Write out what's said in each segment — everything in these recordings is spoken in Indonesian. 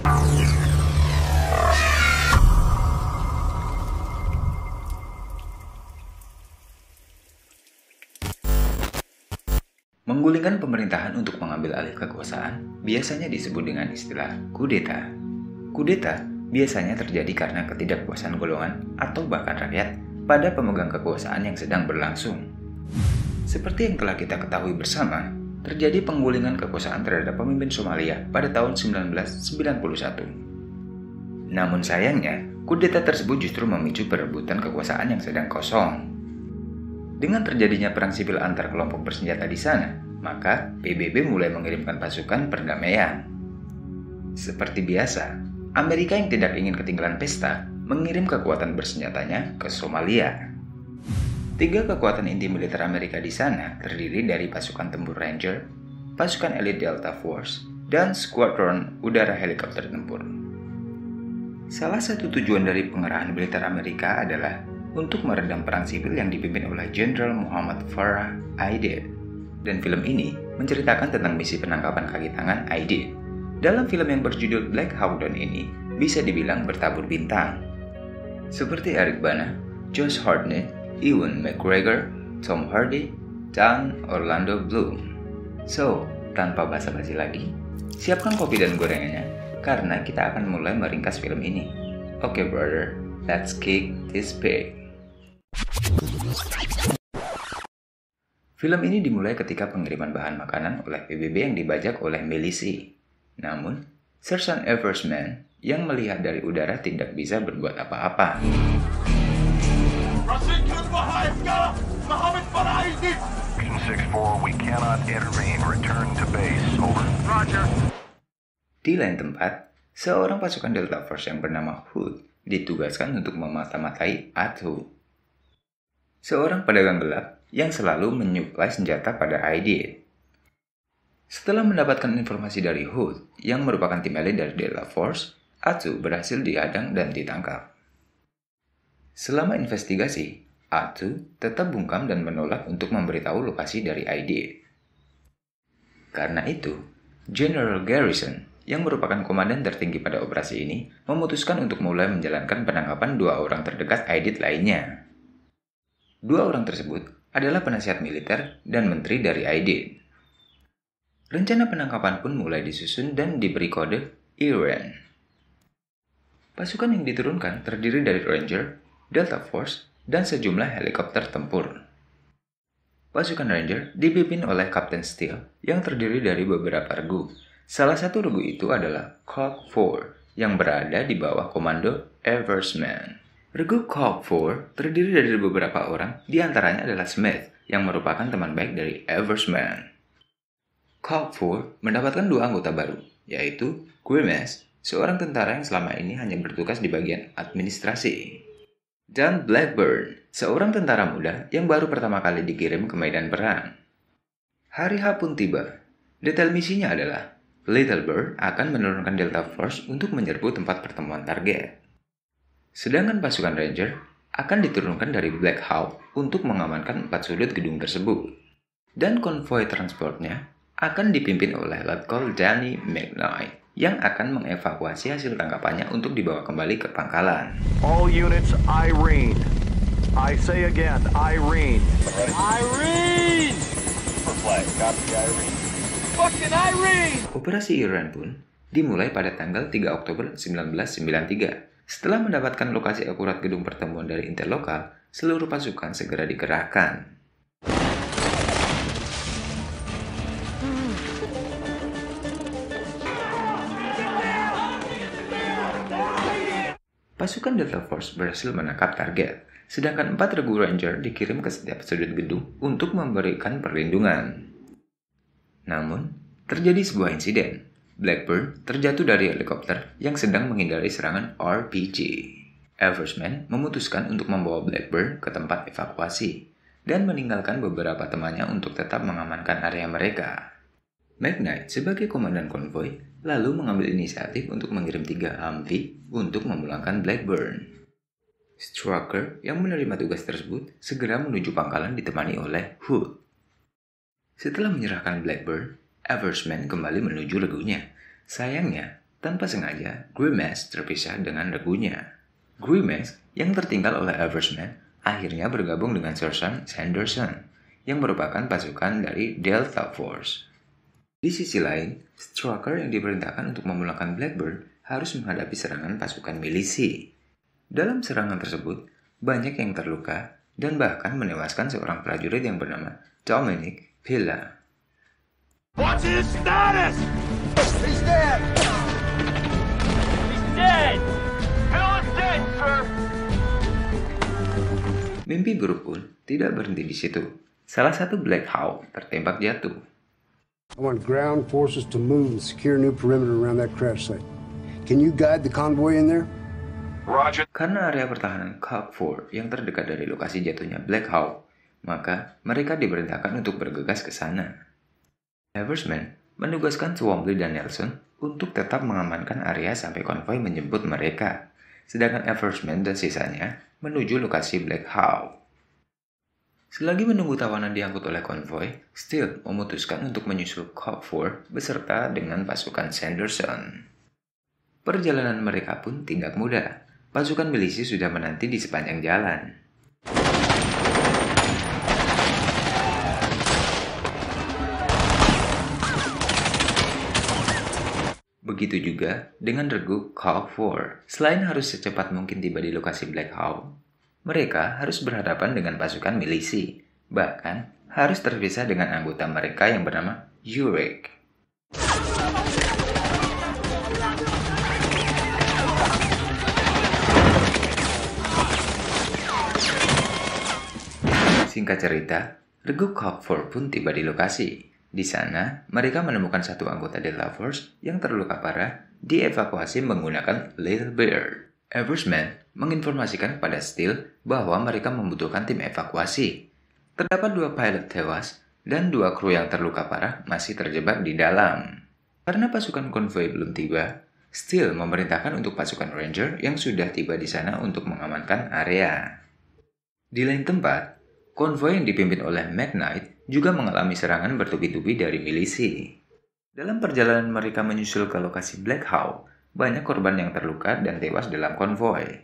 Menggulingkan pemerintahan untuk mengambil alih kekuasaan biasanya disebut dengan istilah kudeta. Kudeta biasanya terjadi karena ketidakpuasan golongan atau bahkan rakyat pada pemegang kekuasaan yang sedang berlangsung. Seperti yang telah kita ketahui bersama, terjadi penggulingan kekuasaan terhadap pemimpin Somalia pada tahun 1991. Namun sayangnya, kudeta tersebut justru memicu perebutan kekuasaan yang sedang kosong. Dengan terjadinya perang sipil antar kelompok bersenjata di sana, maka PBB mulai mengirimkan pasukan perdamaian. Seperti biasa, Amerika yang tidak ingin ketinggalan pesta mengirim kekuatan bersenjatanya ke Somalia. 3 kekuatan inti militer Amerika di sana terdiri dari pasukan tempur Ranger, pasukan elit Delta Force, dan skuadron udara helikopter tempur. Salah satu tujuan dari pengerahan militer Amerika adalah untuk meredam perang sipil yang dipimpin oleh Jenderal Muhammad Farah Aidid. Dan film ini menceritakan tentang misi penangkapan kaki tangan Aidid. Dalam film yang berjudul Black Hawk Down ini bisa dibilang bertabur bintang. Seperti Eric Bana, Josh Hartnett, Ewan McGregor, Tom Hardy, dan Orlando Bloom. So, tanpa basa-basi lagi, siapkan kopi dan gorengannya karena kita akan mulai meringkas film ini. Oke, brother, let's kick this pig. Film ini dimulai ketika pengiriman bahan makanan oleh PBB yang dibajak oleh milisi. Namun, Sergeant Eversman yang melihat dari udara tidak bisa berbuat apa-apa. Di lain tempat, seorang pasukan Delta Force yang bernama Hood ditugaskan untuk memata-matai Athu, seorang pedagang gelap yang selalu menyuplai senjata pada Aidid. Setelah mendapatkan informasi dari Hood yang merupakan tim elit dari Delta Force, Athu berhasil dihadang dan ditangkap. Selama investigasi, Athu tetap bungkam dan menolak untuk memberitahu lokasi dari Aidid. Karena itu, General Garrison yang merupakan komandan tertinggi pada operasi ini memutuskan untuk mulai menjalankan penangkapan 2 orang terdekat Aidid lainnya. 2 orang tersebut adalah penasihat militer dan menteri dari Aidid. Rencana penangkapan pun mulai disusun dan diberi kode Iran. Pasukan yang diturunkan terdiri dari Ranger, Delta Force, dan sejumlah helikopter tempur. Pasukan Ranger dipimpin oleh Kapten Steele yang terdiri dari beberapa regu. Salah satu regu itu adalah Cog 4 yang berada di bawah komando Eversman. Regu Cog 4 terdiri dari beberapa orang, di antaranya adalah Smith yang merupakan teman baik dari Eversman. Cog 4 mendapatkan 2 anggota baru, yaitu Grimes, seorang tentara yang selama ini hanya bertugas di bagian administrasi, dan Blackburn, seorang tentara muda yang baru pertama kali dikirim ke medan perang. Hari H pun tiba. Detail misinya adalah Little Bird akan menurunkan Delta Force untuk menyerbu tempat pertemuan target. Sedangkan pasukan Ranger akan diturunkan dari Black Hawk untuk mengamankan 4 sudut gedung tersebut. Dan konvoi transportnya akan dipimpin oleh Letkol Danny McKnight yang akan mengevakuasi hasil tangkapannya untuk dibawa kembali ke pangkalan. All units, Irene. I say again, Irene. Irene! For flag, copy Irene. Fucking Irene! Operasi Iran pun dimulai pada tanggal 3 Oktober 1993. Setelah mendapatkan lokasi akurat gedung pertemuan dari intel lokal, seluruh pasukan segera dikerahkan. Pasukan Delta Force berhasil menangkap target, sedangkan 4 regu Ranger dikirim ke setiap sudut gedung untuk memberikan perlindungan. Namun, terjadi sebuah insiden. Blackburn terjatuh dari helikopter yang sedang menghindari serangan RPG. Eversman memutuskan untuk membawa Blackburn ke tempat evakuasi dan meninggalkan beberapa temannya untuk tetap mengamankan area mereka. McKnight sebagai komandan konvoi lalu mengambil inisiatif untuk mengirim 3 Humvee untuk memulangkan Blackburn. Strucker yang menerima tugas tersebut segera menuju pangkalan ditemani oleh Hood. Setelah menyerahkan Blackburn, Eversman kembali menuju regunya. Sayangnya, Tanpa sengaja, Grimace terpisah dengan regunya. Grimace yang tertinggal oleh Eversman akhirnya bergabung dengan Sergeant Sanderson yang merupakan pasukan dari Delta Force. Di sisi lain, Strucker yang diperintahkan untuk memulangkan Blackbird harus menghadapi serangan pasukan milisi. Dalam serangan tersebut, banyak yang terluka dan bahkan menewaskan seorang prajurit yang bernama Dominic Pilla. What's his status? He's dead! He's dead! Hell is dead, sir! Mimpi buruk pun tidak berhenti di situ. Salah satu Black Hawk tertembak jatuh. I want ground forces to move and secure a new perimeter around that crash site. Can you guide the convoy in there? Roger. Karena area pertahanan Cog 4 yang terdekat dari lokasi jatuhnya Black Hawk, maka mereka diperintahkan untuk bergegas ke sana. Eversman menugaskan Swamply dan Nelson untuk tetap mengamankan area sampai konvoi menjemput mereka, sedangkan Eversman dan sisanya menuju lokasi Black Hawk. Selagi menunggu tawanan diangkut oleh konvoi, Steele memutuskan untuk menyusul Cog 4 beserta dengan pasukan Sanderson. Perjalanan mereka pun tidak mudah. Pasukan milisi sudah menanti di sepanjang jalan. Begitu juga dengan regu Cog 4. Selain harus secepat mungkin tiba di lokasi Black Hawk, mereka harus berhadapan dengan pasukan milisi. Bahkan harus terpisah dengan anggota mereka yang bernama Urek. Singkat cerita, regu Cog 4 pun tiba di lokasi. Di sana, mereka menemukan satu anggota Delta Force yang terluka parah dievakuasi menggunakan Little Bear. Eversman menginformasikan kepada Steele bahwa mereka membutuhkan tim evakuasi. Terdapat 2 pilot tewas dan 2 kru yang terluka parah masih terjebak di dalam. Karena pasukan konvoi belum tiba, Steele memerintahkan untuk pasukan Ranger yang sudah tiba di sana untuk mengamankan area. Di lain tempat, konvoi yang dipimpin oleh McKnight juga mengalami serangan bertubi-tubi dari milisi. Dalam perjalanan mereka menyusul ke lokasi Black Hawk, banyak korban yang terluka dan tewas dalam konvoi.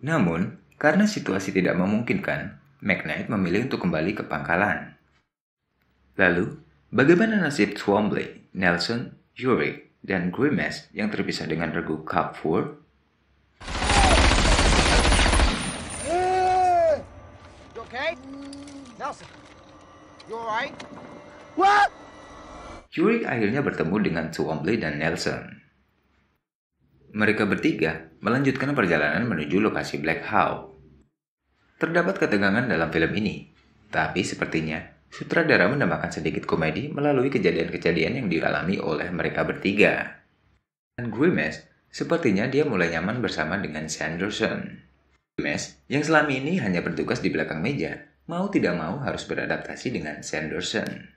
Namun, karena situasi tidak memungkinkan, McKnight memilih untuk kembali ke pangkalan. Lalu, bagaimana nasib Swamply, Nelson, Urek, dan Grimace yang terpisah dengan regu Cog 4? You okay? Nelson, you alright? What? Urek akhirnya bertemu dengan Swamply dan Nelson. Mereka bertiga melanjutkan perjalanan menuju lokasi Black Hawk. Terdapat ketegangan dalam film ini, tapi sepertinya sutradara menambahkan sedikit komedi melalui kejadian-kejadian yang dialami oleh mereka bertiga. Dan Grimace, sepertinya dia mulai nyaman bersama dengan Sanderson. Grimace, yang selama ini hanya bertugas di belakang meja, mau tidak mau harus beradaptasi dengan Sanderson.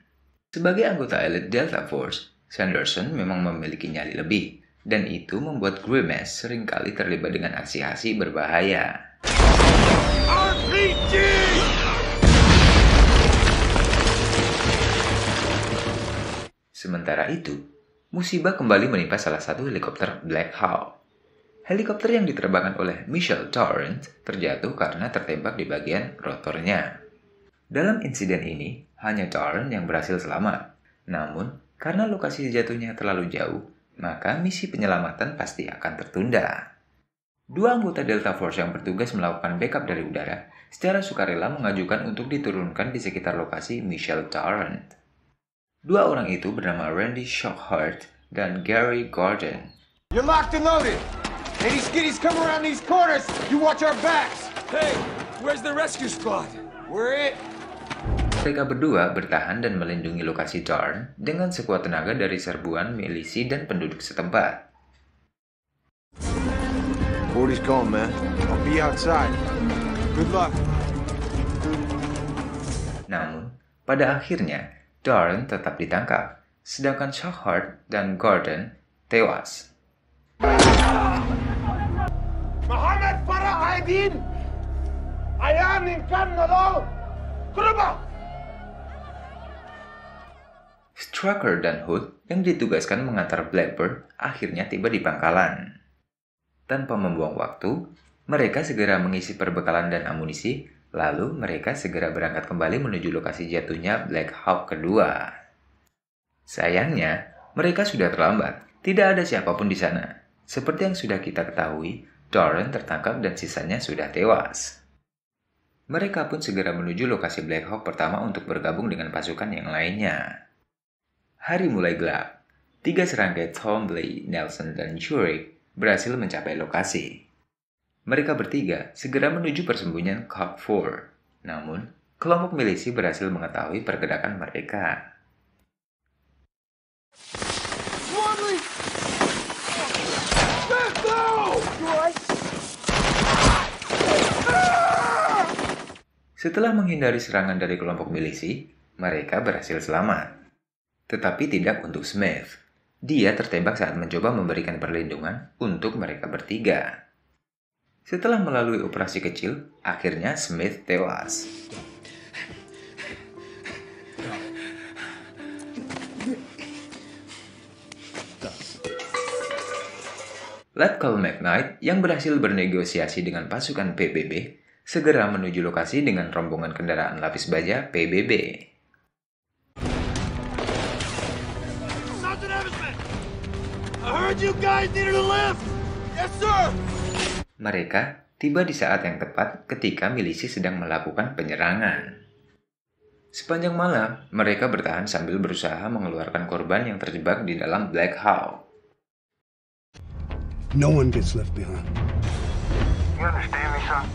Sebagai anggota elit Delta Force, Sanderson memang memiliki nyali lebih, dan itu membuat Grimace seringkali terlibat dengan aksi-aksi berbahaya. RPG! Sementara itu, musibah kembali menimpa salah satu helikopter Black Hawk. Helikopter yang diterbangkan oleh Michael Torrance terjatuh karena tertembak di bagian rotornya. Dalam insiden ini, hanya Torrance yang berhasil selamat. Namun, karena lokasi jatuhnya terlalu jauh, maka misi penyelamatan pasti akan tertunda. 2 anggota Delta Force yang bertugas melakukan backup dari udara secara sukarela mengajukan untuk diturunkan di sekitar lokasi Michael Torrance. 2 orang itu bernama Randy Shockhart dan Gary Gordon. You're locked and loaded. Any skitties come around these corners, you watch our backs. Hey, where's the rescue squad? We're it. Mereka berdua bertahan dan melindungi lokasi Torrance dengan sekuat tenaga dari serbuan milisi dan penduduk setempat. 40's gone, man. I'll be outside. Good luck. Namun, pada akhirnya, Torrance tetap ditangkap, sedangkan Shockhart dan Gordon tewas. Muhammad Farah Aydin! Ayam in Kannalo! Kuruba! Strucker dan Hood yang ditugaskan mengantar Blackbird akhirnya tiba di pangkalan. Tanpa membuang waktu, mereka segera mengisi perbekalan dan amunisi, lalu mereka segera berangkat kembali menuju lokasi jatuhnya Black Hawk kedua. Sayangnya, mereka sudah terlambat. Tidak ada siapapun di sana. Seperti yang sudah kita ketahui, Doran tertangkap dan sisanya sudah tewas. Mereka pun segera menuju lokasi Black Hawk pertama untuk bergabung dengan pasukan yang lainnya. Hari mulai gelap. 3 serangkai Twombly, Nelson, dan Jurek berhasil mencapai lokasi. Mereka bertiga segera menuju persembunyian Cop 4. Namun, kelompok milisi berhasil mengetahui pergerakan mereka. Setelah menghindari serangan dari kelompok milisi, mereka berhasil selamat. Tetapi tidak untuk Smith. Dia tertembak saat mencoba memberikan perlindungan untuk mereka bertiga. Setelah melalui operasi kecil, akhirnya Smith tewas. Letkol McKnight yang berhasil bernegosiasi dengan pasukan PBB segera menuju lokasi dengan rombongan kendaraan lapis baja PBB. Mereka tiba di saat yang tepat ketika milisi sedang melakukan penyerangan. Sepanjang malam, mereka bertahan sambil berusaha mengeluarkan korban yang terjebak di dalam Black Hawk. No one gets left behind. You understand me, son?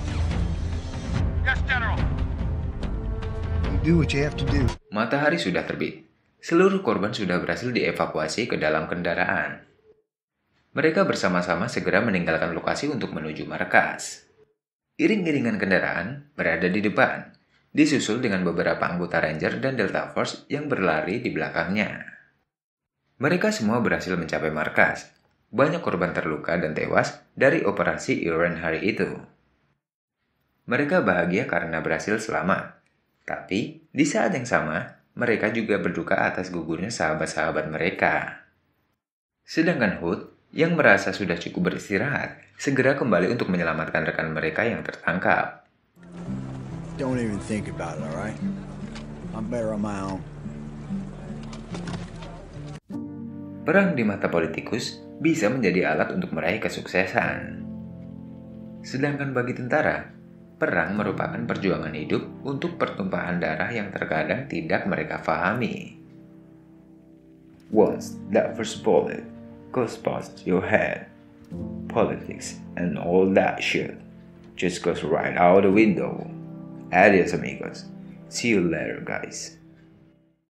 Yes, General. You do what you have to do. Matahari sudah terbit. Seluruh korban sudah berhasil dievakuasi ke dalam kendaraan. Mereka bersama-sama segera meninggalkan lokasi untuk menuju markas. Iring-iringan kendaraan berada di depan, disusul dengan beberapa anggota Ranger dan Delta Force yang berlari di belakangnya. Mereka semua berhasil mencapai markas. Banyak korban terluka dan tewas dari operasi Iron hari itu. Mereka bahagia karena berhasil selamat. Tapi, di saat yang sama, mereka juga berduka atas gugurnya sahabat-sahabat mereka. Sedangkan Hood, yang merasa sudah cukup beristirahat, segera kembali untuk menyelamatkan rekan mereka yang tertangkap. Don't even think about it, alright? I'm better on my own. Perang di mata politikus bisa menjadi alat untuk meraih kesuksesan. Sedangkan bagi tentara, perang merupakan perjuangan hidup untuk pertumpahan darah yang terkadang tidak mereka pahami. Once that first bullet goes past your head, politics and all that shit just goes right out the window. Adios amigos. See you later, guys.